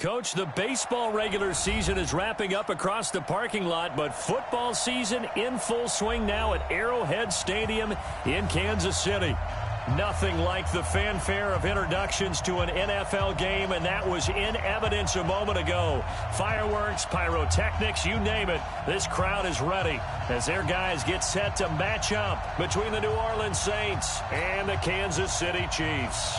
Coach, the baseball regular season is wrapping up across the parking lot, but football season in full swing now at Arrowhead Stadium in Kansas City. Nothing like the fanfare of introductions to an NFL game, and that was in evidence a moment ago. Fireworks, pyrotechnics, you name it. This crowd is ready as their guys get set to match up between the New Orleans Saints and the Kansas City Chiefs.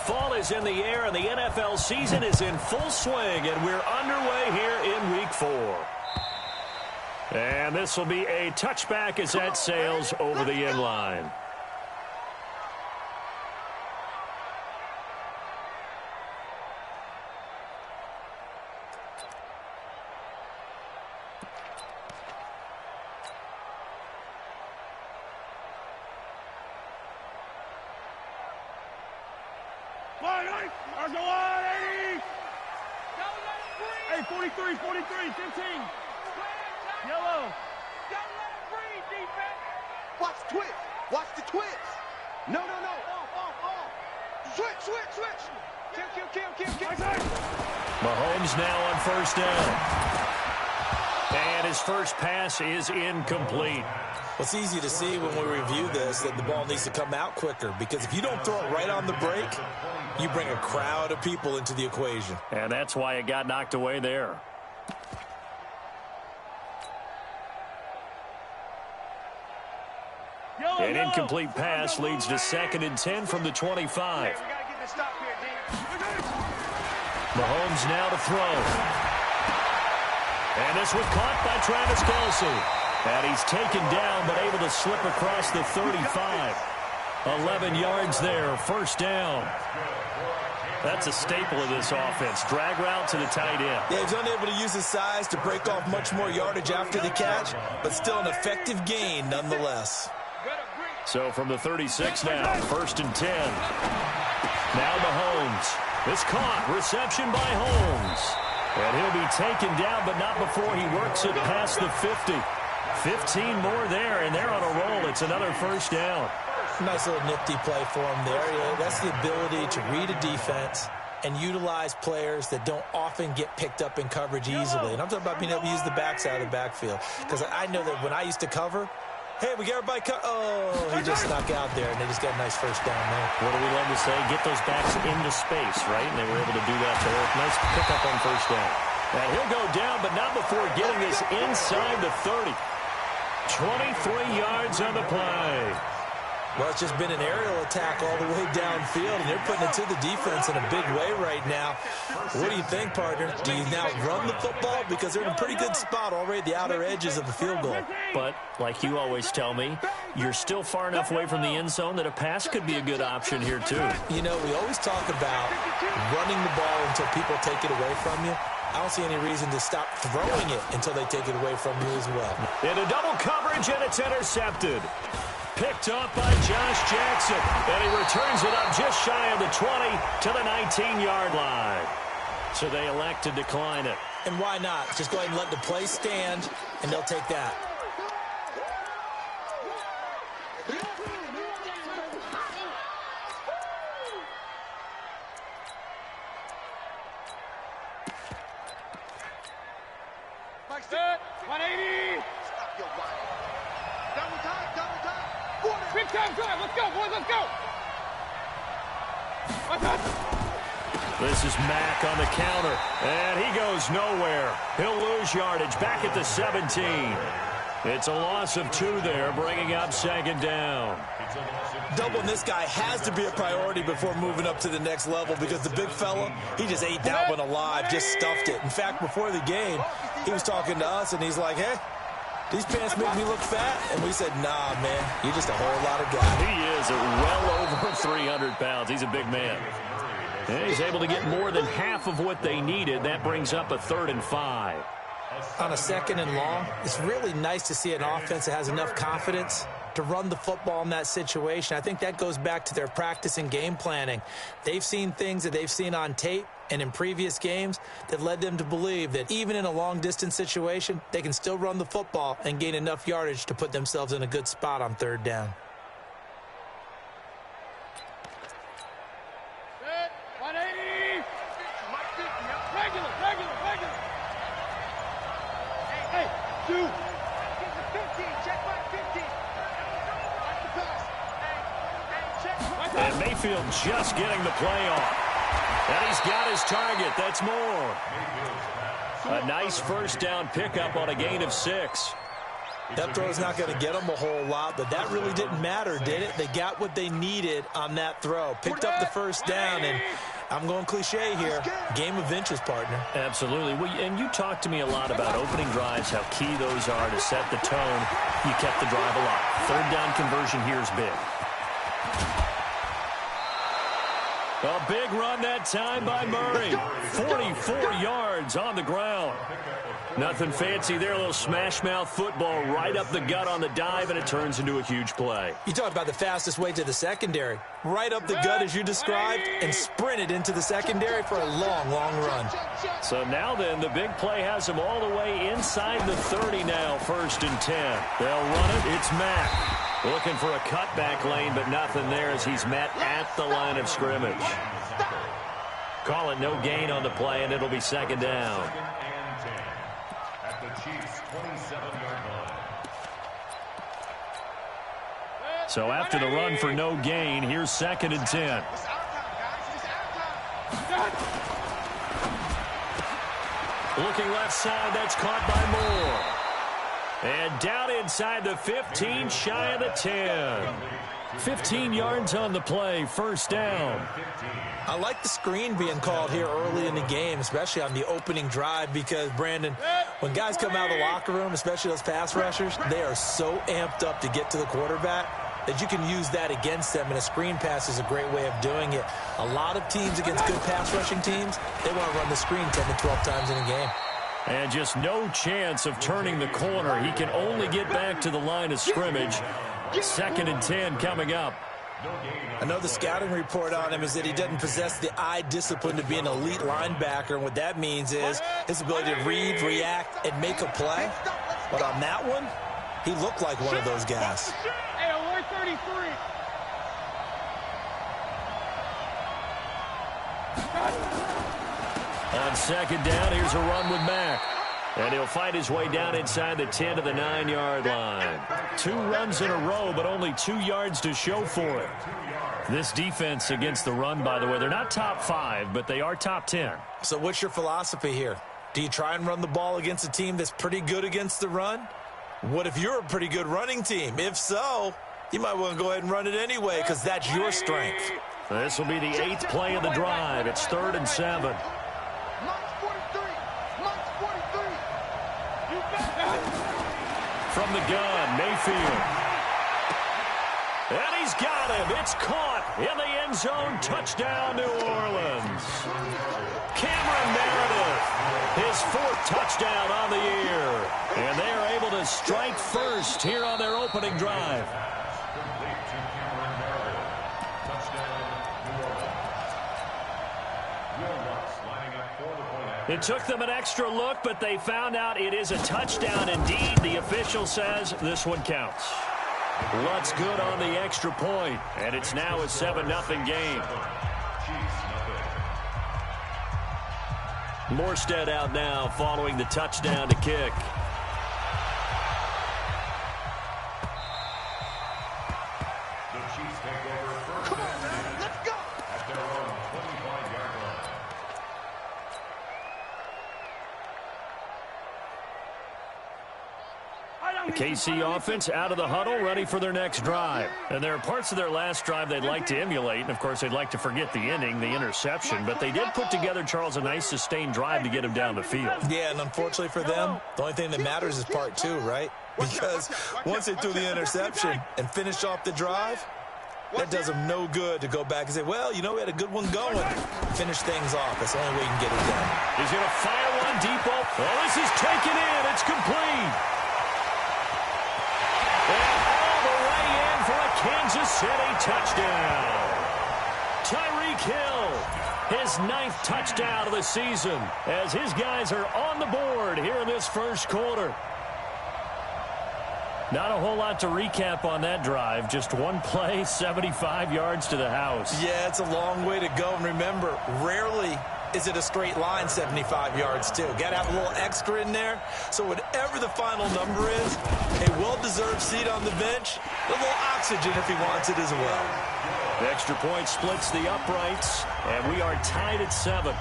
Fall is in the air, and the NFL season is in full swing, and we're underway here in Week 4. And this will be a touchback as that sails over the end line. Hey, 43, 43, 15. Yellow. Watch the twist. Watch the twist. No. Off. Switch. Kill. Mahomes now on first down. And his first pass is incomplete. Well, it's easy to see when we review this that the ball needs to come out quicker, because if you don't throw it right on the break, you bring a crowd of people into the equation. And that's why it got knocked away there. An incomplete pass leads to 2nd and 10 from the 25. Mahomes now to throw. And this was caught by Travis Kelce. And he's taken down but able to slip across the 35. 11 yards there, first down. That's a staple of this offense. Drag route to the tight end. Yeah, he's unable to use his size to break off much more yardage after the catch, but still an effective gain nonetheless. So from the 36 now, 1st and 10. Now Mahomes. It's caught. Reception by Holmes. And he'll be taken down, but not before he works it past the 50. 15 more there, and they're on a roll. It's another first down. Nice little nifty play for him there. Yeah, that's the ability to read a defense and utilize players that don't often get picked up in coverage easily. And I'm talking about being able to use the backside of the backfield. Because I know that when I used to cover, hey, we got everybody he just snuck out there, and they just got a nice first down there. What do we love to say? Get those backs into space, right? And they were able to do that. So nice pickup on first down. And he'll go down, but not before getting this inside the 30. 23 yards on the play. Well, it's just been an aerial attack all the way downfield, and they're putting it to the defense in a big way right now. What do you think, partner? Do you now run the football? Because they're in a pretty good spot already at the outer edges of the field goal. But, like you always tell me, you're still far enough away from the end zone that a pass could be a good option here, too. You know, we always talk about running the ball until people take it away from you. I don't see any reason to stop throwing it until they take it away from you as well. Into double coverage, and it's intercepted. Picked up by Josh Jackson, and he returns it up just shy of the 20 to the 19-yard line. So they elect to decline it. And why not? Just go ahead and let the play stand, and they'll take that. Set, 180. Stop your whining. Double time. Big time drive. Let's go, boys. Let's go. This is Mack on the counter, and he goes nowhere. He'll lose yardage back at the 17. It's a loss of 2 there, bringing up 2nd down. Doubling this guy has to be a priority before moving up to the next level, because the big fella, he just ate that one alive, just stuffed it. In fact, before the game, he was talking to us, and he's like, hey, these pants make me look fat. And we said, nah, man, you're just a whole lot of guy. He is well over 300 pounds. He's a big man. And he's able to get more than half of what they needed. That brings up a 3rd and 5. On a 2nd and long, it's really nice to see an offense that has enough confidence to run the football in that situation. I think that goes back to their practice and game planning. They've seen things that they've seen on tape and in previous games that led them to believe that even in a long-distance situation, they can still run the football and gain enough yardage to put themselves in a good spot on 3rd down. 180. Regular. Hey, 2. Get the 15. Check my 15. Watch the pass. Hey, check. And Mayfield just getting the play off. And he's got his target. That's more. A nice 1st down pickup on a gain of 6. That throw's not going to get them a whole lot, but that really didn't matter, did it? They got what they needed on that throw. Picked up the 1st down, and I'm going cliche here. Game of inches, partner. Absolutely. Well, and you talked to me a lot about opening drives, how key those are to set the tone. You kept the drive alive. 3rd down conversion here is big. A big run that time by Murray. 44 yards on the ground. Nothing fancy there. A little smash-mouth football right up the gut on the dive, and it turns into a huge play. You talked about the fastest way to the secondary. Right up the gut as you described and sprinted into the secondary for a long, long run. So now then, the big play has him all the way inside the 30 now, 1st and 10. They'll run it. It's Mack. Looking for a cutback lane, but nothing there as he's met at the line of scrimmage. Call it no gain on the play, and it'll be 2nd down. At the Chiefs' 27-yard line. So after the run for no gain, here's 2nd and 10. Looking left side, that's caught by Moore. And down inside the 15, shy of the 10. 15 yards on the play, 1st down. I like the screen being called here early in the game, especially on the opening drive, because, Brandon, when guys come out of the locker room, especially those pass rushers, they are so amped up to get to the quarterback that you can use that against them, and a screen pass is a great way of doing it. A lot of teams against good pass rushing teams, they want to run the screen 10 to 12 times in a game. And just no chance of turning the corner. He can only get back to the line of scrimmage. 2nd and 10 coming up. I know the scouting report on him is that he doesn't possess the eye discipline to be an elite linebacker, and what that means is his ability to read, react, and make a play. But on that one, he looked like one of those guys. Hey, 133. On 2nd down, here's a run with Mack. And he'll fight his way down inside the 10 to the 9-yard line. 2 runs in a row, but only 2 yards to show for it. This defense against the run, by the way, they're not top 5, but they are top 10. So what's your philosophy here? Do you try and run the ball against a team that's pretty good against the run? What if you're a pretty good running team? If so, you might want to go ahead and run it anyway, because that's your strength. This will be the 8th play of the drive. It's 3rd and 7. From the gun, Mayfield. And he's got him. It's caught in the end zone. Touchdown, New Orleans. Cameron Meredith, his 4th touchdown on the year. And they are able to strike first here on their opening drive. It took them an extra look, but they found out it is a touchdown indeed. The official says this one counts. Lutz good on the extra point, and it's now a 7-0 game. Morstead out now following the touchdown to kick. The Chiefs take over first. Come on, man, let's go! At their own 25-yard line. The KC offense out of the huddle, ready for their next drive. And there are parts of their last drive they'd like to emulate, and of course they'd like to forget the inning, the interception, but they did put together, Charles, a nice sustained drive to get him down the field. Yeah, and unfortunately for them, the only thing that matters is part 2, right? because once they threw the interception and finished off the drive, that does them no good to go back and say, well, you know, we had a good one going. Finish things off. That's the only way you can get it done. He's going to fire one deep. Oh, this is taken in. It's complete. And all the way in for a Kansas City touchdown. Tyreek Hill, his 9th touchdown of the season, as his guys are on the board here in this first quarter. Not a whole lot to recap on that drive. Just one play, 75 yards to the house. Yeah, it's a long way to go. And remember, rarely is it a straight line 75 yards, too. Got to have a little extra in there. So whatever the final number is, a well-deserved seat on the bench, a little oxygen if he wants it as well. The extra point splits the uprights, and we are tied at 7.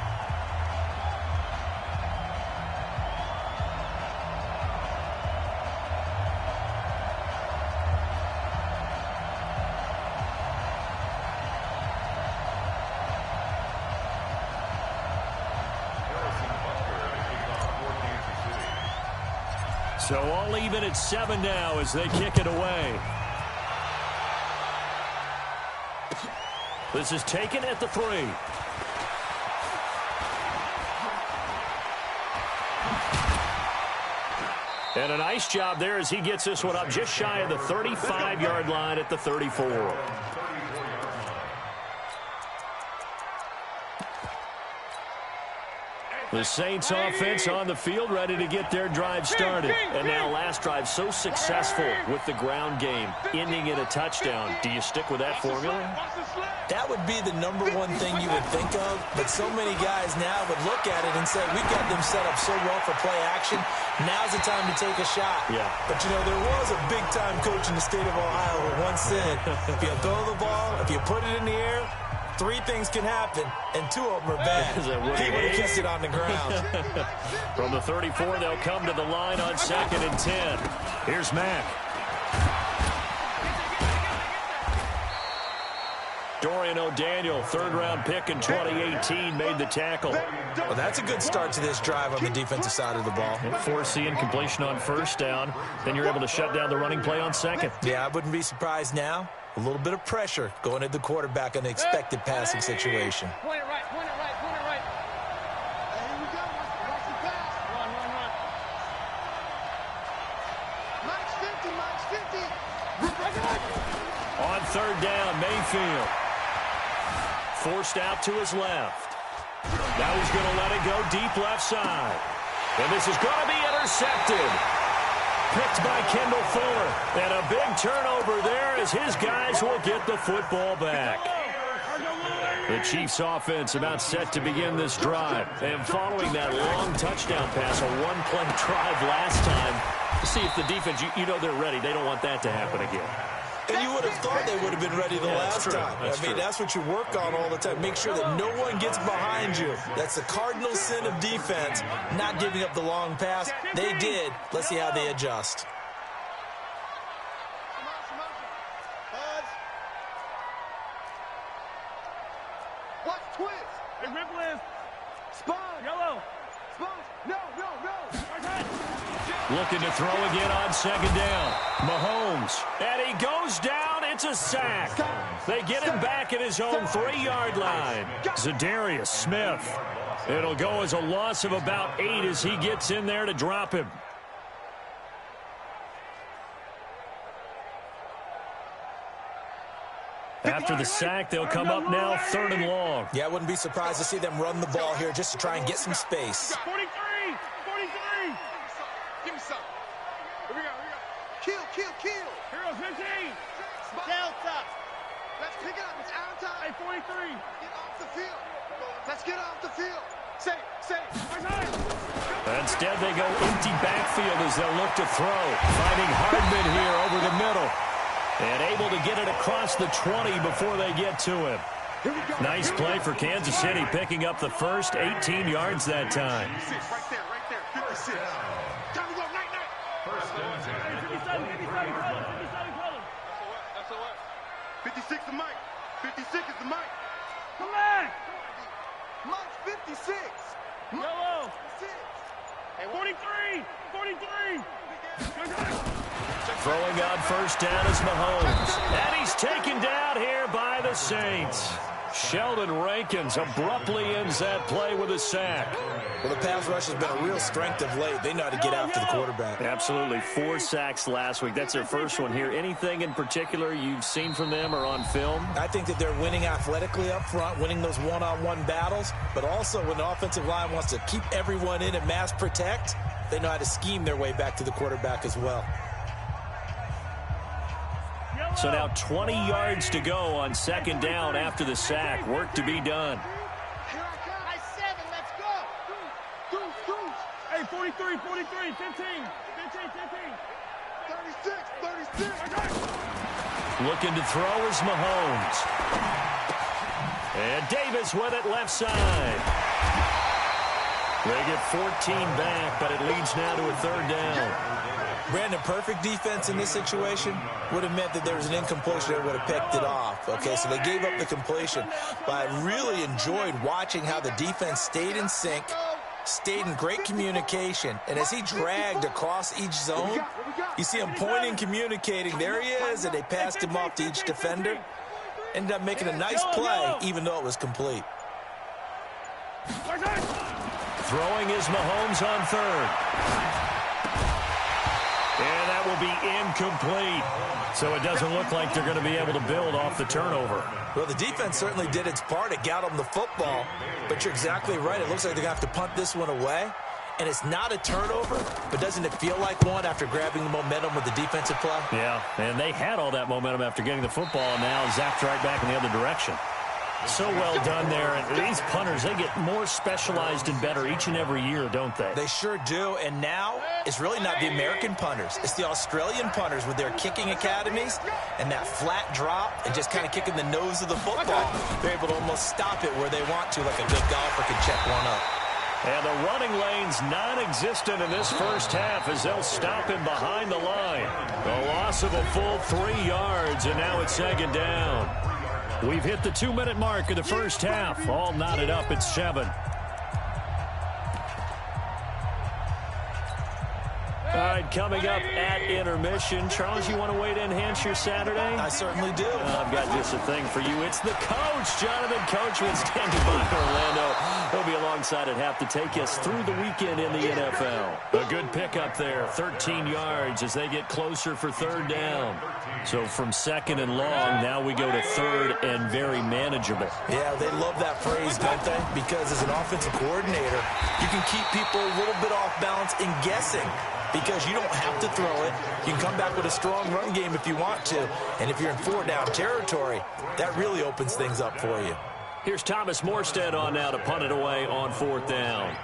So all even at 7 now as they kick it away. This is taken at the 3. And a nice job there as he gets this one up just shy of the 35-yard line at the 34. The Saints offense on the field, ready to get their drive started. And now last drive so successful with the ground game, ending in a touchdown. Do you stick with that formula? That would be the number one thing you would think of, but so many guys now would look at it and say, we've got them set up so well for play action. Now's the time to take a shot. Yeah. But, you know, there was a big-time coach in the state of Ohio who once said, if you throw the ball, if you put it in the air, 3 things can happen, and 2 of them are bad. He would have kept it on the ground. From the 34, they'll come to the line on 2nd and 10. Here's Mack. Dorian O'Daniel, 3rd-round pick in 2018, made the tackle. Well, that's a good start to this drive on the defensive side of the ball. Forcing completion on 1st down. Then you're able to shut down the running play on 2nd. Yeah, I wouldn't be surprised now. A little bit of pressure going at the quarterback in an expected passing situation. Point it right, point it right, point it right. Hey, here we go. Watch the pass. Run. Mike's 50, Mike's 50. On 3rd down, Mayfield. Forced out to his left. Now he's going to let it go deep left side. And this is going to be intercepted. Picked by Kendall Fuller. And a big turnover there as his guys will get the football back. The Chiefs offense about set to begin this drive. And following that long touchdown pass, a one-play drive last time, to see if the defense, you know they're ready. They don't want that to happen again. And you would have thought they would have been ready the last time. I mean, that's what you work on all the time. Make sure that no one gets behind you. That's the cardinal sin of defense, not giving up the long pass. They did. Let's see how they adjust. Watch twist. Hey, Ripple Sponge. Yellow. Sponge. No. Looking to throw again on 2nd down. Mahomes. And he goes down. It's a sack. They get him back at his own 3-yard line. Zadarius Smith. It'll go as a loss of about 8 as he gets in there to drop him. After the sack, they'll come up now 3rd and long. Yeah, I wouldn't be surprised to see them run the ball here just to try and get some space. 43. Give me some. Here we go. Kill. Heroes 15. Delta. Let's pick it up. It's out of time. Hey, 43. Get off the field. Let's get off the field. Say. Instead, they go empty backfield as they'll look to throw. Finding Hardman here over the middle. And able to get it across the 20 before they get to him. Nice play for Kansas City, picking up the first 18 yards that time. Right there. 56. Time to go. Night. 56 the mic. 56 is the mic. Come on. Mike's 56. Yellow. 56. Hey, 43. Throwing on first down is Mahomes. And he's taken down here by the Saints. Sheldon Rankins abruptly ends that play with a sack. Well, the pass rush has been a real strength of late. They know how to get after the quarterback. Absolutely. 4 sacks last week. That's their first one here. Anything in particular you've seen from them or on film? I think that they're winning athletically up front, winning those one-on-one battles, but also when the offensive line wants to keep everyone in and mass protect, they know how to scheme their way back to the quarterback as well. So now 20 yards to go on second down after the sack. Work to be done. Hey, 43, 43, 15, 36. Looking to throw is Mahomes. And Davis with it left side. They get 14 back, but it leads now to a third down. Brandon, perfect defense in this situation would have meant that there was an incompletion that would have picked it off. Okay, so they gave up the completion. But I really enjoyed watching how the defense stayed in sync, stayed in great communication. And as he dragged across each zone, you see him pointing, communicating. There he is, and they passed him off to each defender. Ended up making a nice play, even though it was complete. Throwing is Mahomes on third. And that will be incomplete. So it doesn't look like they're going to be able to build off the turnover. Well, the defense certainly did its part. It got them the football. But you're exactly right. It looks like they're going to have to punt this one away. And it's not a turnover, but doesn't it feel like one after grabbing the momentum with the defensive play? Yeah, and they had all that momentum after getting the football, and now zapped right back in the other direction. So well done there. And these punters, they get more specialized and better each and every year, don't they? They sure do. And now it's really not the American punters. It's the Australian punters with their kicking academies and that flat drop and just kind of kicking the nose of the football. They're able to almost stop it where they want to, like a good golfer can check one up. And the running lane's non-existent in this first half as they'll stop him behind the line. A loss of a full 3 yards, and now it's second down. We've hit the 2-minute mark of the first half. All knotted up at 7. All right, coming up at intermission. Charles, you want to wait to enhance your Saturday? I certainly do. I've got just a thing for you. It's the coach, Jonathan Coachman, standing by Orlando. He'll be alongside at half to take us through the weekend in the NFL. A good pickup there, 13 yards as they get closer for third down. So from second and long, now we go to third and very manageable. Yeah, they love that phrase, don't they? Because as an offensive coordinator, you can keep people a little bit off balance in guessing. Because you don't have to throw it. You can come back with a strong run game if you want to. And if you're in 4-down territory, that really opens things up for you. Here's Thomas Morstead on now to punt it away on fourth down.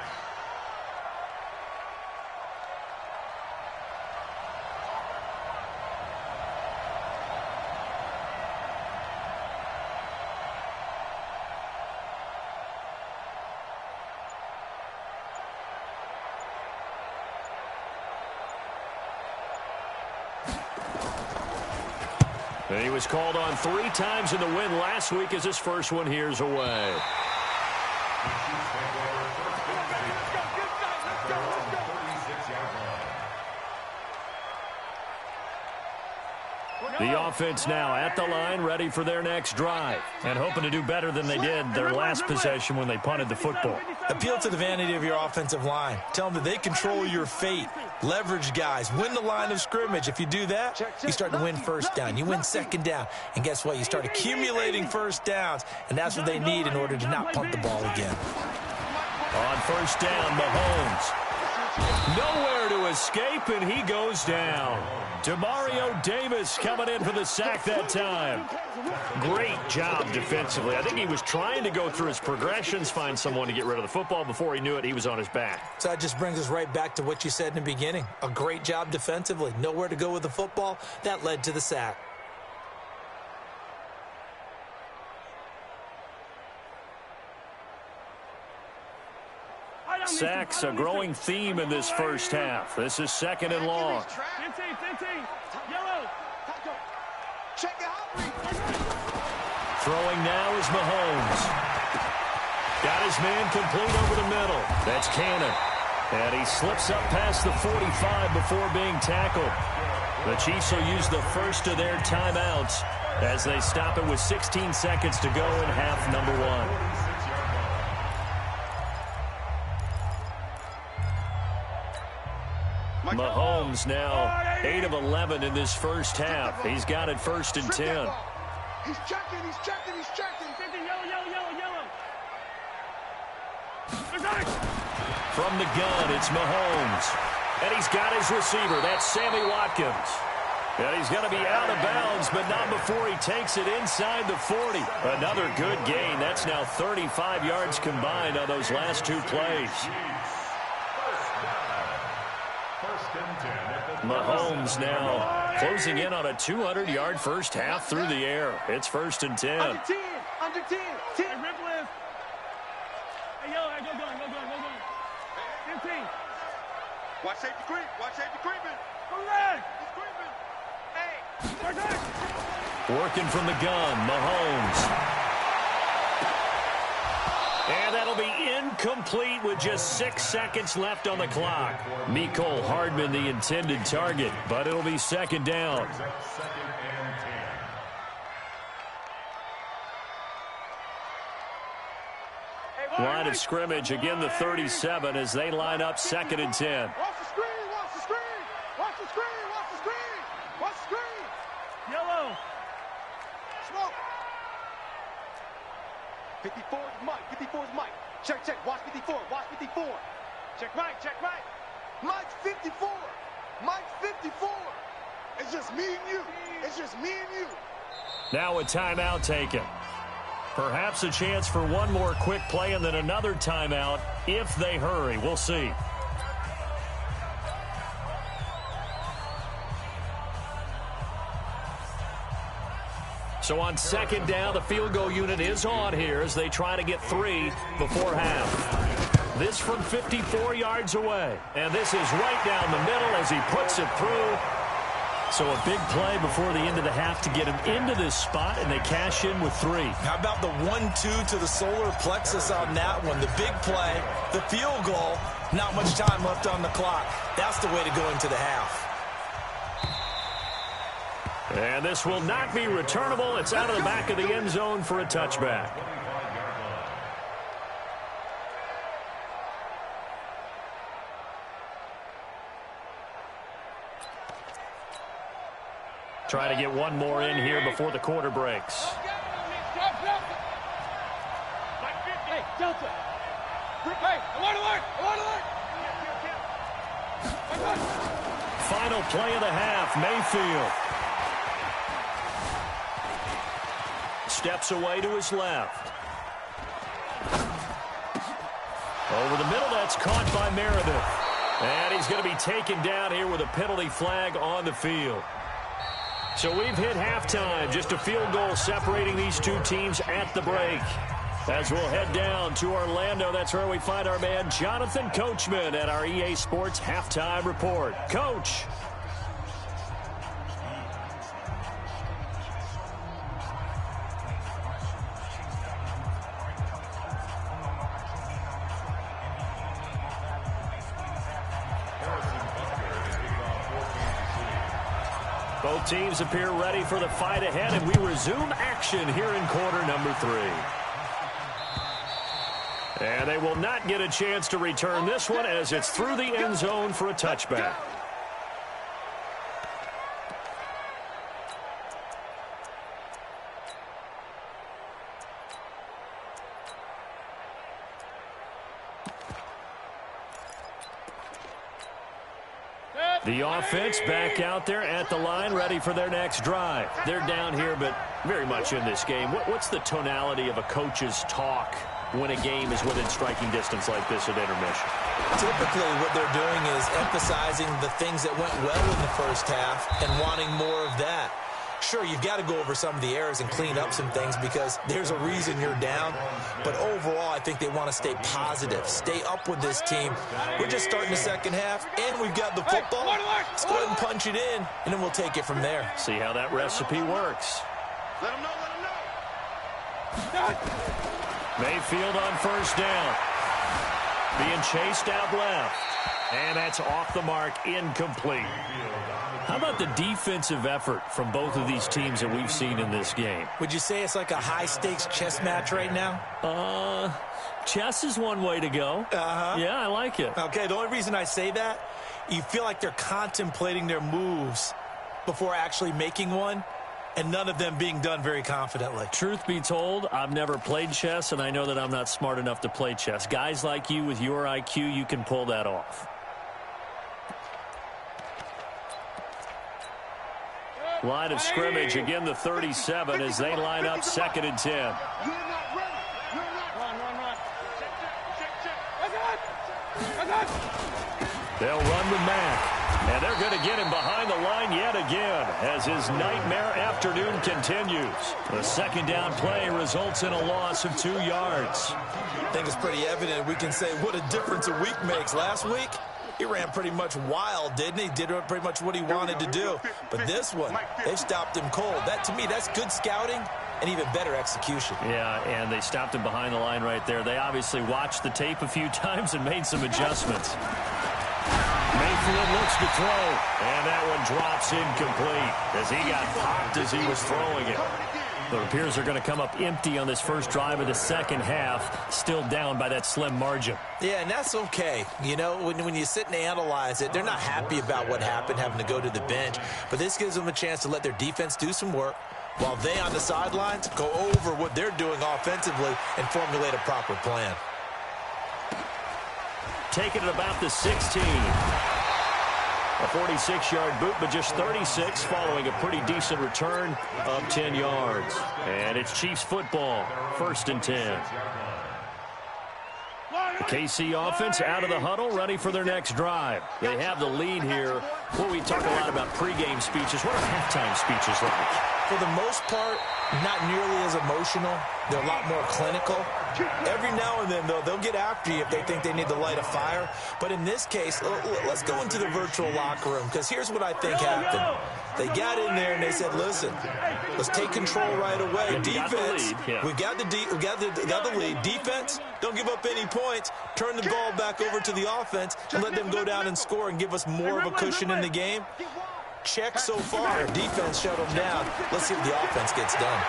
He was called on 3 times in the win last week as his first one here's away. The offense now at the line, ready for their next drive, and hoping to do better than they did their last possession when they punted the football. Appeal to the vanity of your offensive line. Tell them that they control your fate. Leverage guys. Win the line of scrimmage. If you do that, you start to win first down. You win second down. And guess what? You start accumulating first downs, and that's what they need in order to not punt the ball again. On first down, Mahomes. Nowhere to escape, and he goes down. Demario Davis coming in for the sack that time. Great job defensively. I think he was trying to go through his progressions, find someone to get rid of the football. Before he knew it, he was on his back. So that just brings us right back to what you said in the beginning. A great job defensively. Nowhere to go with the football. That led to the sack. Sacks, a growing theme in this first half. This is second and long. Throwing now is Mahomes. Got his man complete over the middle. That's Cannon. And he slips up past the 45 before being tackled. The Chiefs will use the first of their timeouts as they stop it with 16 seconds to go in half number 1. Mahomes now 8 of 11 in this first half. He's got it 1st and 10. He's checking, he's checking, he's checking. Yellow. From the gun, it's Mahomes. And he's got his receiver. That's Sammy Watkins. And he's going to be out of bounds, but not before he takes it inside the 40. Another good gain. That's now 35 yards combined on those last 2 plays. Mahomes now closing in on a 200-yard first half through the air. It's 1st and 10. Under 10. Hey, rip lift. Hey, yo, go going. 15. Watch safety creep. Creeping. Go red. He's creeping. Hey. Working from the gun, Mahomes. And that'll be incomplete with just 6 seconds left on the clock. Mecole Hardman the intended target, but it'll be 2nd down. Line of scrimmage, again the 37 as they line up 2nd and 10. Watch the screen. Yellow. Smoke. 54 is Mike. Check. Watch 54. Check right. Mike's 54. It's just me and you. Now a timeout taken. Perhaps a chance for one more quick play and then another timeout if they hurry. We'll see. So on 2nd down, the field goal unit is on here as they try to get 3 before half. This from 54 yards away. And this is right down the middle as he puts it through. So a big play before the end of the half to get him into this spot, and they cash in with 3. How about the 1-2 to the solar plexus on that one? The big play, the field goal, not much time left on the clock. That's the way to go into the half. And this will not be returnable. It's out of the back of the end zone for a touchback. Try to get one more in here before the quarter breaks. Hey, Delta. Hey, alert. Final play of the half, Mayfield. Steps away to his left. Over the middle, that's caught by Meredith. And he's going to be taken down here with a penalty flag on the field. So we've hit halftime. Just a field goal separating these two teams at the break. As we'll head down to Orlando, that's where we find our man Jonathan Coachman at our EA Sports Halftime Report. Coach. Both teams appear ready for the fight ahead, and we resume action here in quarter number 3. And they will not get a chance to return this one as it's through the end zone for a touchback. The offense back out there at the line, ready for their next drive. They're down here, but very much in this game. What's the tonality of a coach's talk when a game is within striking distance like this at intermission? Typically, what they're doing is emphasizing the things that went well in the first half and wanting more of that. Sure, you've got to go over some of the errors and clean up some things because there's a reason you're down. But overall, I think they want to stay positive, stay up with this team. We're just starting the second half, and we've got the football. Let's go ahead and punch it in, and then we'll take it from there. See how that recipe works. Let him know. Mayfield on first down. Being chased out left. And that's off the mark, incomplete. How about the defensive effort from both of these teams that we've seen in this game? Would you say it's like a high-stakes chess match right now? Chess is one way to go. Yeah, I like it. Okay, the only reason I say that, you feel like they're contemplating their moves before actually making one, and none of them being done very confidently. Truth be told, I've never played chess, and I know that I'm not smart enough to play chess. Guys like you with your IQ, you can pull that off. Line of scrimmage, again the 37 as they line up 2nd and 10. You're not ready. You're not. Run. Check. They'll run with Mack, and they're going to get him behind the line yet again as his nightmare afternoon continues. The 2nd down play results in a loss of 2 yards. I think it's pretty evident. We can say what a difference a week makes. Last week, he ran pretty much wild, didn't he? Did pretty much what he wanted to do. But this one, they've stopped him cold. That, to me, that's good scouting and even better execution. Yeah, and they stopped him behind the line right there. They obviously watched the tape a few times and made some adjustments. Mayfield looks to throw, and that one drops incomplete as he got popped as he was throwing it. It appears they're going to come up empty on this first drive of the second half, still down by that slim margin. Yeah, and that's okay. You know, when you sit and analyze it, they're not happy about what happened, having to go to the bench. But this gives them a chance to let their defense do some work while they on the sidelines go over what they're doing offensively and formulate a proper plan. Taking it about the 16. A 46-yard boot, but just 36 following a pretty decent return of 10 yards. And it's Chiefs football, 1st and 10. The KC offense out of the huddle, ready for their next drive. They have the lead here. Well, we talk a lot about pregame speeches. What are halftime speeches like? For the most part, not nearly as emotional. They're a lot more clinical. Every now and then, though, they'll get after you if they think they need to light a fire. But in this case, let's go into the virtual locker room, because here's what I think happened. They got in there and they said, listen, let's take control right away. Defense, we got the lead. Defense, don't give up any points. Turn the ball back over to the offense and let them go down and score and give us more of a cushion in the game. Check so far. Defense shut them down. Let's see if the offense gets done.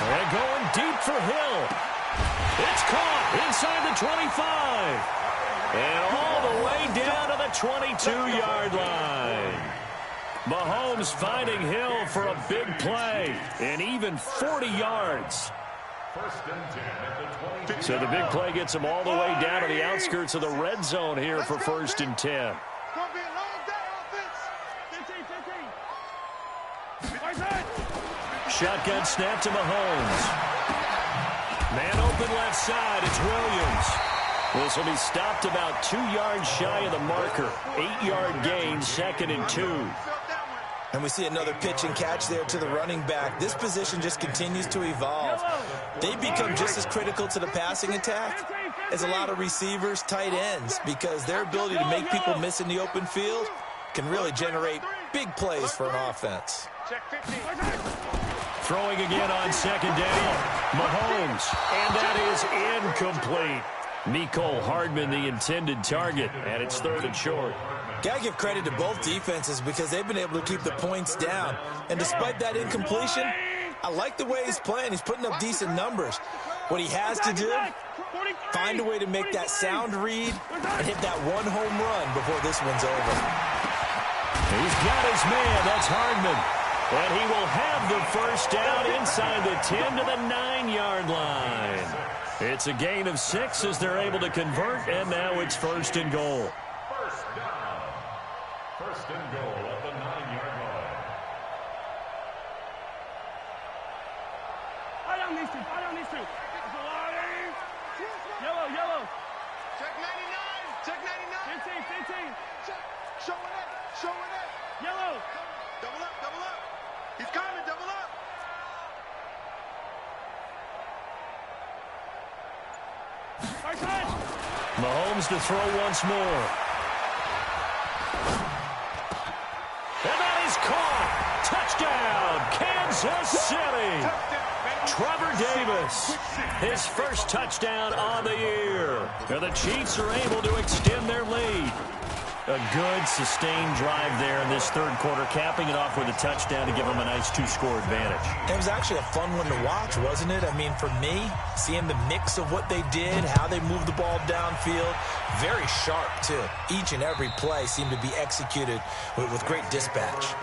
They're going deep for Hill. It's caught inside the 25. And all the way down to the 22-yard line. Mahomes finding Hill for a big play. And even 40 yards. So the big play gets them all the way down to the outskirts of the red zone here for 1st and 10. Shotgun snap to Mahomes. Man open left side. It's Williams. This will be stopped about 2 yards shy of the marker. 8-yard gain, 2nd and 2. And we see another pitch and catch there to the running back. This position just continues to evolve. They become just as critical to the passing attack as a lot of receivers, tight ends, because their ability to make people miss in the open field can really generate big plays for an offense. Throwing again on 2nd down. Mahomes, and that is incomplete. Mecole Hardman, the intended target, and it's 3rd and short. Got to give credit to both defenses because they've been able to keep the points down. And despite that incompletion, I like the way he's playing. He's putting up decent numbers. What he has to do, find a way to make that sound read and hit that one home run before this one's over. He's got his man. That's Hardman. And he will have the first down inside the 10 to the 9-yard line. It's a gain of 6 as they're able to convert, and now it's 1st and goal. First down. 1st and goal at the 9-yard line. Fight on these two. Yellow. Check 99. 15. Check. Show it. Yellow. Double up. He's coming, double up. Mahomes to throw once more. And that is caught. Touchdown, Kansas City. Trevor Davis, his first touchdown on the year. And the Chiefs are able to extend their lead. A good, sustained drive there in this third quarter, capping it off with a touchdown to give them a nice 2-score advantage. It was actually a fun one to watch, wasn't it? I mean, for me, seeing the mix of what they did, how they moved the ball downfield, very sharp, too. Each and every play seemed to be executed with great dispatch.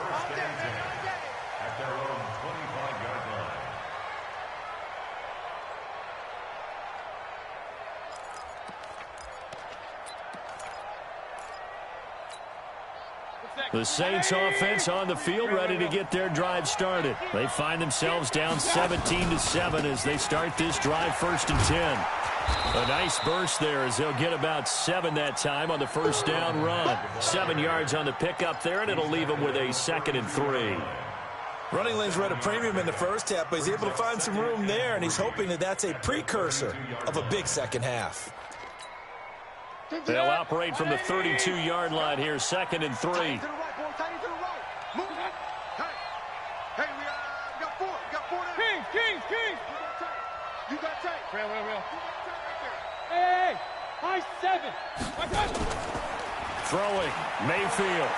The Saints offense on the field, ready to get their drive started. They find themselves down 17-7 as they start this drive, 1st and 10. A nice burst there as they'll get about 7 that time on the first down run. 7 yards on the pickup there, and it'll leave them with a 2nd and 3. Running lanes were at a premium in the first half, but he's able to find some room there, and he's hoping that that's a precursor of a big second half. They'll operate from the 32-yard line here, 2nd and 3. Hey, we got 4. We got 4 now. Kings. You got tight. Real. Hey, high 7. Throwing, Mayfield.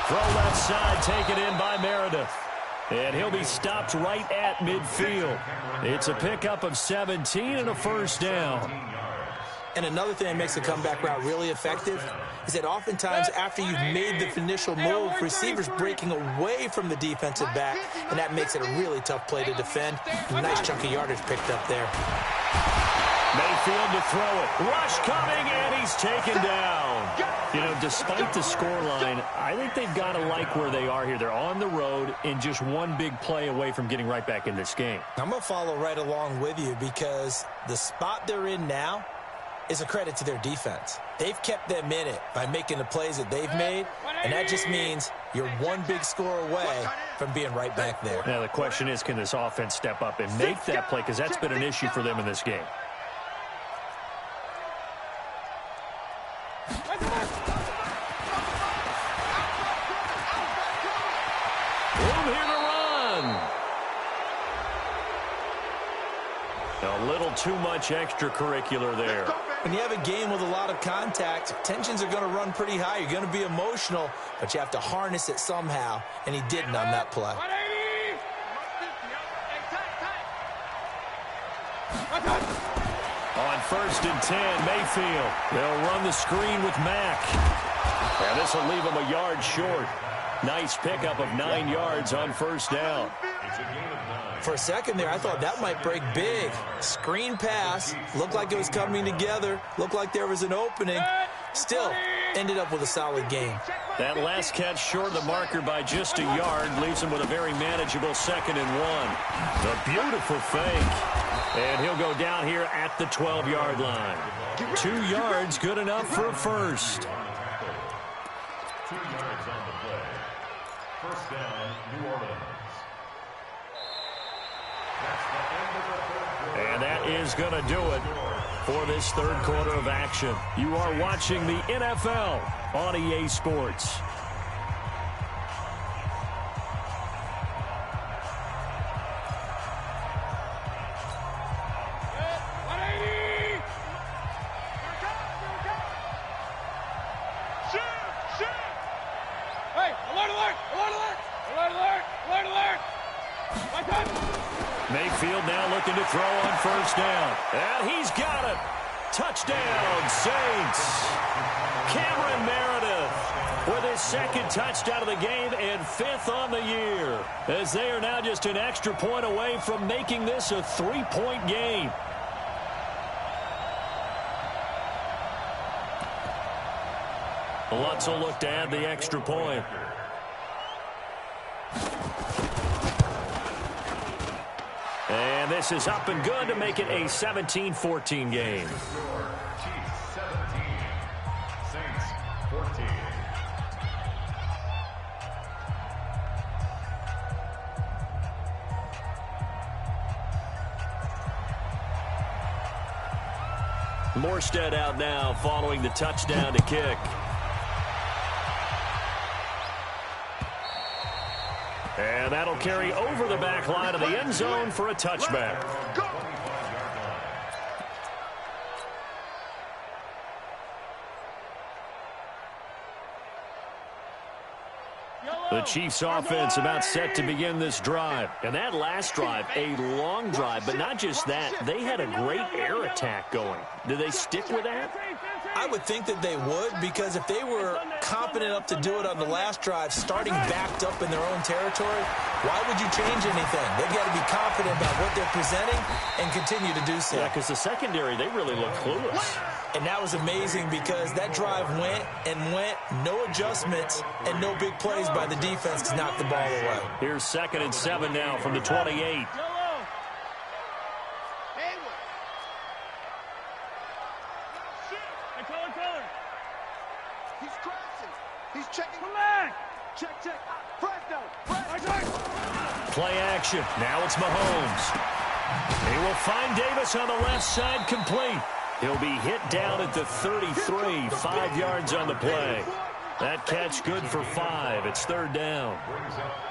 Throw left side, taken in by Meredith. And he'll be stopped right at midfield. It's a pickup of 17 and a first down. And another thing that makes the comeback route really effective is that oftentimes after you've made the initial move, receivers breaking away from the defensive back, and that makes it a really tough play to defend. A nice chunk of yardage picked up there. Mayfield to throw it. Rush coming, and he's taken down. You know, despite the scoreline, I think they've got to like where they are here. They're on the road and just one big play away from getting right back in this game. I'm going to follow right along with you because the spot they're in now is a credit to their defense. They've kept them in it by making the plays that they've made, and that just means you're one big score away from being right back there. Now, the question is, can this offense step up and make that play? Because that's been an issue for them in this game. Room here to run. A little too much extracurricular there. When you have a game with a lot of contact, tensions are going to run pretty high. You're going to be emotional, but you have to harness it somehow, and he didn't on that play. On 1st and 10, Mayfield. They'll run the screen with Mack. And this will leave him a yard short. Nice pickup of 9 yards on first down. For a second there, I thought that might break big. Screen pass, looked like it was coming together, looked like there was an opening. Still, ended up with a solid game. That last catch short of the marker by just a yard leaves him with a very manageable 2nd and 1. A beautiful fake. And he'll go down here at the 12-yard line. 2 yards, good enough for a first. 2 yards on the play. First down, New Orleans. And that is going to do it for this third quarter of action. You are watching the NFL on EA Sports. Mayfield now looking to throw on first down. And he's got it. Touchdown, Saints. Cameron Meredith with his 2nd touchdown of the game and 5th on the year, as they are now just an extra point away from making this a 3-point game. Lutz will look to add the extra point. And this is up and good to make it a 17-14 game. Chiefs 17, Saints 14. Morstead out now following the touchdown to kick. And that'll carry over the back line of the end zone for a touchback. The Chiefs offense about set to begin this drive. And that last drive, a long drive, but not just that. They had a great air attack going. Do they stick with that? I would think that they would, because if they were confident enough to do it on the last drive, starting backed up in their own territory, why would you change anything? They've got to be confident about what they're presenting and continue to do so. Yeah, because the secondary, they really look clueless. And that was amazing because that drive went and went, no adjustments and no big plays by the defense to knock the ball away. Here's 2nd and 7 now from the 28. He's crashing. He's checking. Come back. Check. Fresno. Play action. Now it's Mahomes. He will find Davis on the left side, complete. He'll be hit down at the 33, 5 yards on the play. That catch good for 5. It's 3rd down.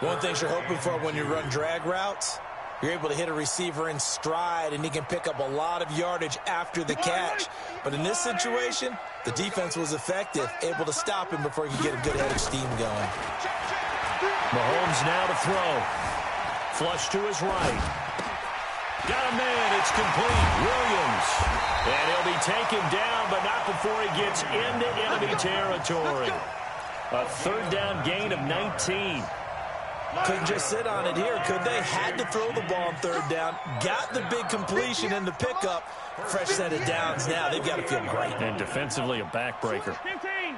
One thing you're hoping for when you run drag routes, you're able to hit a receiver in stride, and he can pick up a lot of yardage after the catch. But in this situation, the defense was effective, able to stop him before he could get a good head of steam going. Mahomes now to throw. Flush to his right. Got a man. It's complete. Williams. And he'll be taken down, but not before he gets into enemy territory. A 3rd down gain of 19. Couldn't just sit on it here, could they? Had to throw the ball on 3rd down. Got the big completion in the pickup. Fresh set of downs now. They've got to feel great. And defensively, a backbreaker. 15.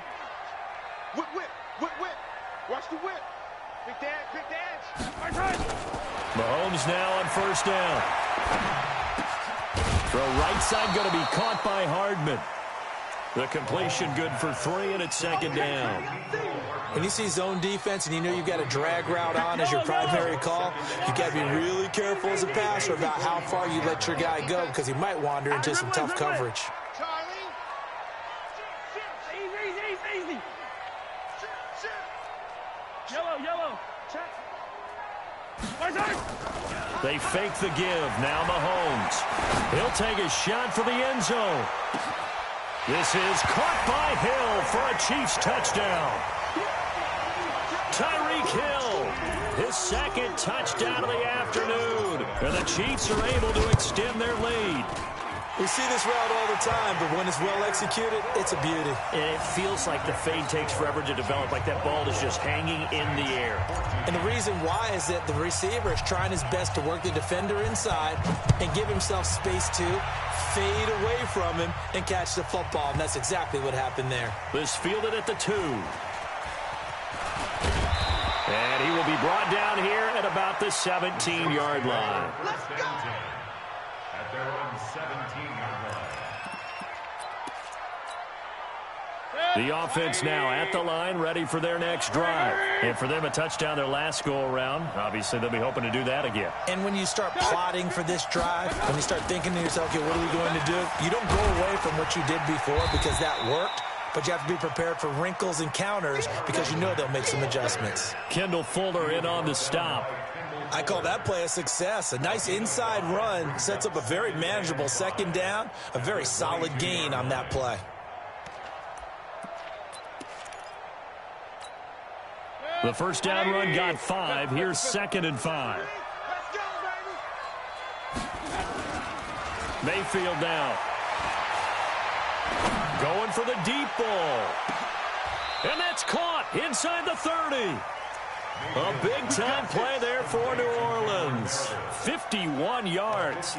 Whip. Watch the whip. Big dash. Mahomes now on 1st down. Throw right side going to be caught by Hardman. The completion good for 3, and it's 2nd down. When you see zone defense and you know you've got a drag route on as your primary call, you've got to be really careful as a passer about how far you let your guy go, because he might wander into some tough coverage. Charlie. Easy. Yellow. Check. They fake the give. Now Mahomes. He'll take a shot for the end zone. This is caught by Hill for a Chiefs touchdown. Tyreek Hill, his 2nd touchdown of the afternoon. And the Chiefs are able to extend their lead. We see this route all the time, but when it's well executed, it's a beauty. And it feels like the fade takes forever to develop, like that ball is just hanging in the air. And the reason why is that the receiver is trying his best to work the defender inside and give himself space to fade away from him and catch the football, and that's exactly what happened there. This fielded at the 2. And he will be brought down here at about the 17-yard line. Let's go. At their own 17-yard line. The offense now at the line, ready for their next drive. And for them, a touchdown their last go-around. Obviously, they'll be hoping to do that again. And when you start plotting for this drive, when you start thinking to yourself, okay, what are we going to do? You don't go away from what you did before because that worked. But you have to be prepared for wrinkles and counters because you know they'll make some adjustments. Kendall Fuller in on the stop. I call that play a success. A nice inside run sets up a very manageable 2nd down, a very solid gain on that play. The 1st down run got 5. Here's 2nd and 5. Let's go, baby. Mayfield now. Going for the deep ball. And that's caught inside the 30. A big-time play there for New Orleans. 51 yards.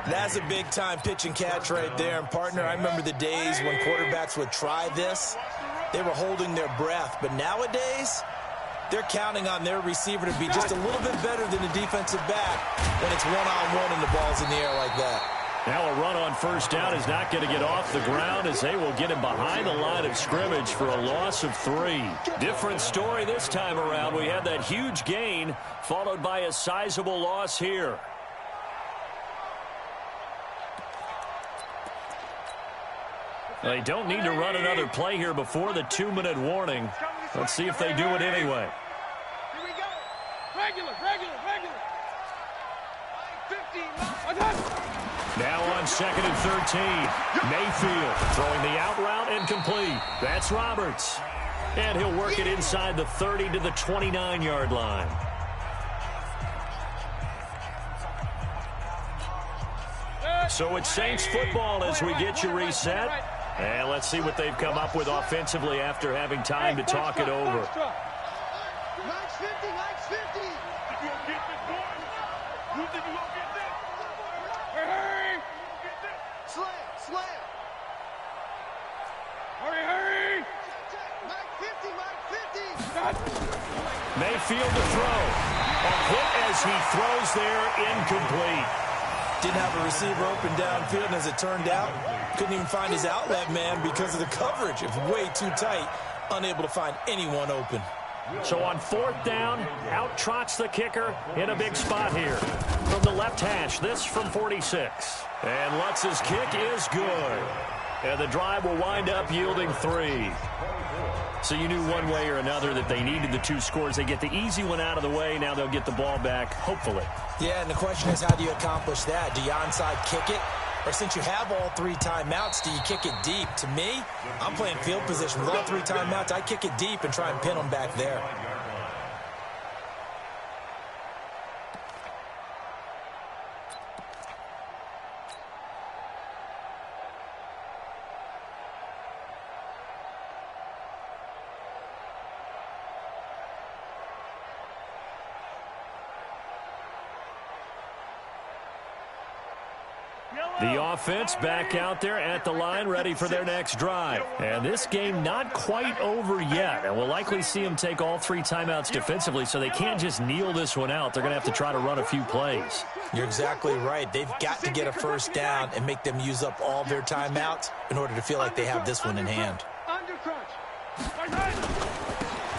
That's a big-time pitch and catch right there. And, partner, I remember the days when quarterbacks would try this. They were holding their breath. But nowadays, they're counting on their receiver to be just a little bit better than the defensive back when it's one-on-one and the ball's in the air like that. Now a run on 1st down is not going to get off the ground as they will get him behind the line of scrimmage for a loss of 3. Different story this time around. We had that huge gain followed by a sizable loss here. They don't need to run another play here before the 2-minute warning. Let's see if they do it anyway. Here we go. Regular. 15. Now on 2nd and 13. Mayfield throwing the out route and complete. That's Roberts. And he'll work it inside the 30 to the 29-yard line. So it's Saints football as we get you reset. And let's see what they've come up with offensively after having time to talk it over. Max 50, Max 50. You gonna get this, boy? You think you gonna get this? Hurry! Slam. Hurry! Max 50, Max 50. Mayfield to throw. A hit as he throws there, incomplete. Didn't have a receiver open downfield, and as it turned out, couldn't even find his outlet man because of the coverage. It was way too tight, unable to find anyone open. So on 4th down, out trots the kicker in a big spot here. From the left hash, this from 46. And Lutz's kick is good. And the drive will wind up yielding 3. So you knew one way or another that they needed the 2 scores. They get the easy one out of the way. Now they'll get the ball back, hopefully. Yeah, and the question is, how do you accomplish that? Do you onside kick it? Or since you have all 3 timeouts, do you kick it deep? To me, I'm playing field position. With all 3 timeouts, I kick it deep and try and pin them back there. The offense back out there at the line, ready for their next drive. And this game not quite over yet. And we'll likely see them take all 3 timeouts defensively, so they can't just kneel this one out. They're going to have to try to run a few plays. You're exactly right. They've got to get a first down and make them use up all their timeouts in order to feel like they have this one in hand.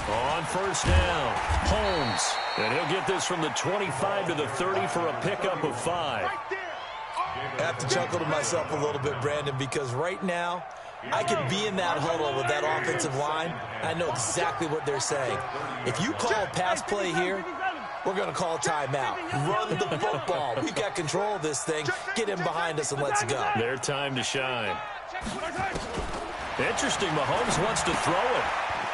On 1st down, Holmes. And he'll get this from the 25 to the 30 for a pickup of 5. I have to chuckle to myself a little bit, Brandon, because right now I could be in that huddle with that offensive line. I know exactly what they're saying. If you call a pass play here, we're going to call a timeout. Run the football. We've got control of this thing. Get in behind us and let's go. Their time to shine. Interesting, Mahomes wants to throw it.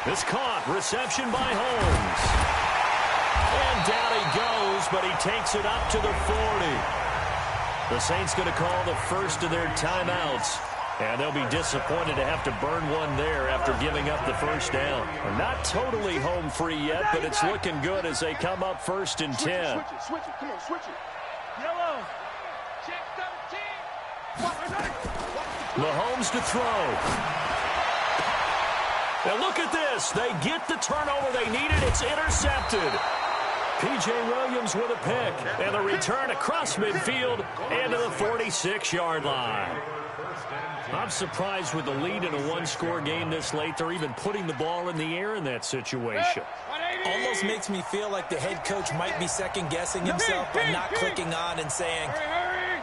This caught. Reception by Holmes. And down he goes, but he takes it up to the 40. The Saints going to call the first of their timeouts. And they'll be disappointed to have to burn one there after giving up the first down. They're not totally home free yet, but it's looking good as they come up 1st and 10. Switch it. Come on, switch it. Yellow. Check 13. Mahomes to throw. Now look at this. They get the turnover they needed. It's intercepted. P.J. Williams with a pick. And the return across midfield and to the 46-yard line. I'm surprised with the lead in a 1-score game this late. They're even putting the ball in the air in that situation. Almost makes me feel like the head coach might be second-guessing himself by not clicking on and saying,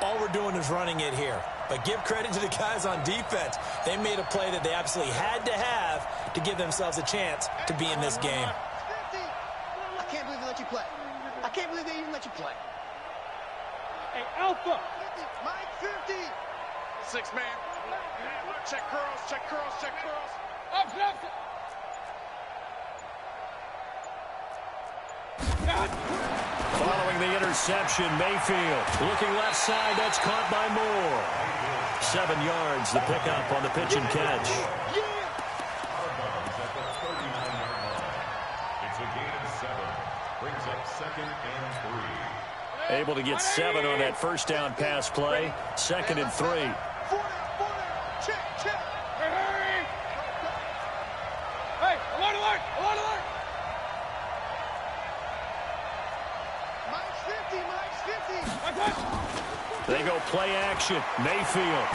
all we're doing is running it here. But give credit to the guys on defense. They made a play that they absolutely had to have to give themselves a chance to be in this game. I can't believe they let you play. I can't believe they even let you play. Hey, Alpha. Mike 50. 6 man. Check curls, check curls, check curls. Up. Following the interception, Mayfield looking left side. That's caught by Moore. 7 yards, the pickup on the pitch and catch. It's a gain of 7. Brings up 2nd and 3. Able to get 7 on that first down pass play. 2nd and 3. Check. Hey, alert. Mike's 50. They go play action. Mayfield.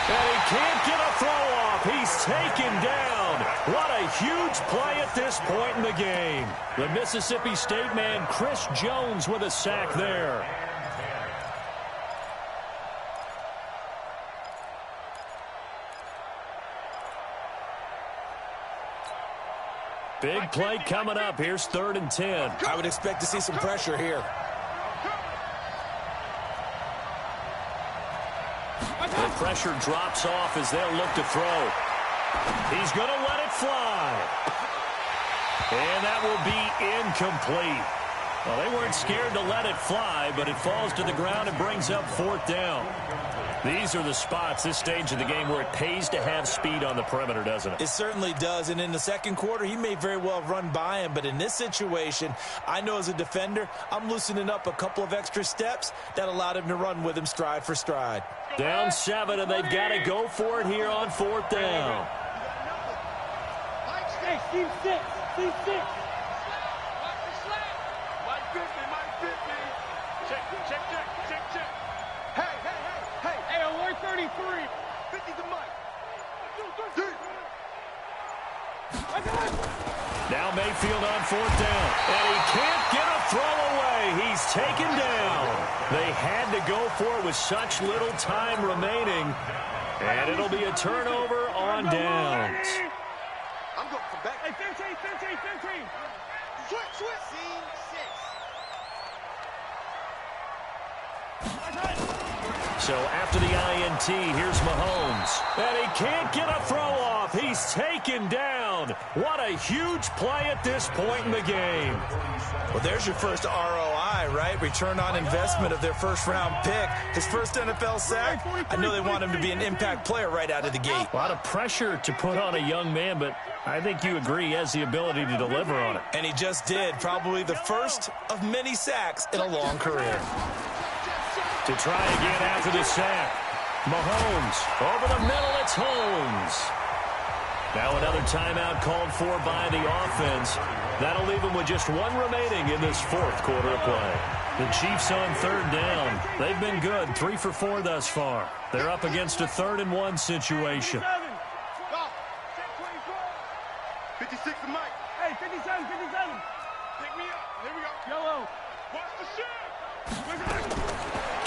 And he can't get a throw off. He's taken down. What a huge play at this point in the game. The Mississippi State man, Chris Jones, with a sack there. Big play coming up. Here's 3rd and 10. I would expect to see some pressure here. The pressure drops off as they'll look to throw. He's going to let it fly. And that will be incomplete. Well, they weren't scared to let it fly, but it falls to the ground and brings up 4th down. These are the spots, this stage of the game, where it pays to have speed on the perimeter, doesn't it? It certainly does, and in the second quarter, he may very well run by him, but in this situation, I know as a defender, I'm loosening up a couple of extra steps that allowed him to run with him stride for stride. Down 7, and they've got to go for it here on 4th down. Hey, Steve 6. Steve 6. Hey, alert 33. 50 to Mike. Now Mayfield on 4th down, and he can't get a throw away. He's taken down. They had to go for it with such little time remaining, and it'll be a turnover on downs. I'm going for back. Hey, 15. Switch. Scene 6. So after the INT, here's Mahomes. And he can't get a throw off. He's taken down. What a huge play at this point in the game. Well, there's your first ROI, right? Return on investment of their first-round pick. His first NFL sack. I know they want him to be an impact player right out of the gate. A lot of pressure to put on a young man, but I think you agree he has the ability to deliver on it. And he just did. Probably the first of many sacks in a long career. To try again after the sack. Mahomes over the middle. It's Holmes. Now another timeout called for by the offense. That'll leave them with just 1 remaining in this 4th quarter of play. The Chiefs on 3rd down. They've been good, 3 for 4 thus far. They're up against a 3rd and 1 situation. 56 to Mike. Hey, 57. Pick me up. Here we go. Yellow. Watch the shit.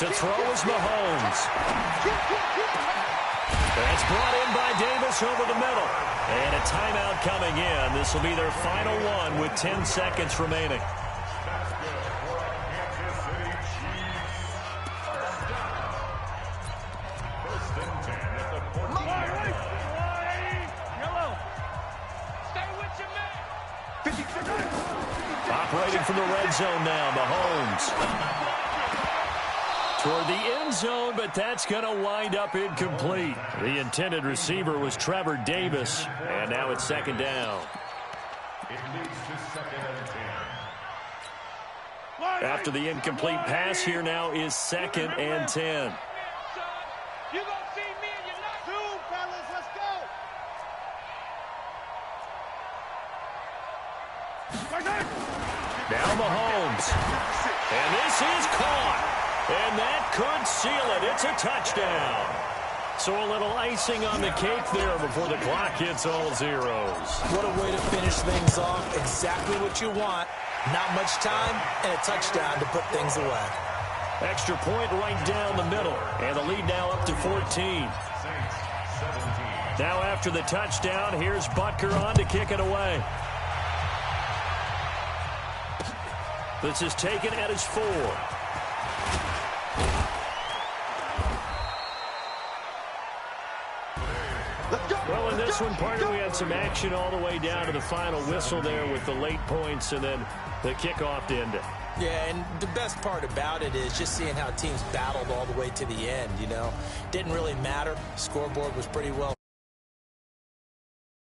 To throw is Mahomes. That's brought in by Davis over the middle. And a timeout coming in. This will be their final one with 10 seconds remaining. Operating from the red zone now, Mahomes. Toward the end zone, but that's going to wind up incomplete. The intended receiver was Trevor Davis, and now it's 2nd down. It leads to 2nd and 10. After the incomplete pass, here now is 2nd and 10. You gonna see me and you're not. 2, fellas, let's go. Now Mahomes. And this is caught. And that could seal it. It's a touchdown. So a little icing on the cake there before the clock hits all zeros. What a way to finish things off. Exactly what you want. Not much time and a touchdown to put things away. Extra point right down the middle. And the lead now up to 14. Now after the touchdown, here's Butker on to kick it away. This is taken at his 4. Well, in this one, partner, we had some action all the way down to the final whistle there with the late points and then the kickoff to end it. Yeah, and the best part about it is just seeing how teams battled all the way to the end, you know. Didn't really matter. Scoreboard was pretty well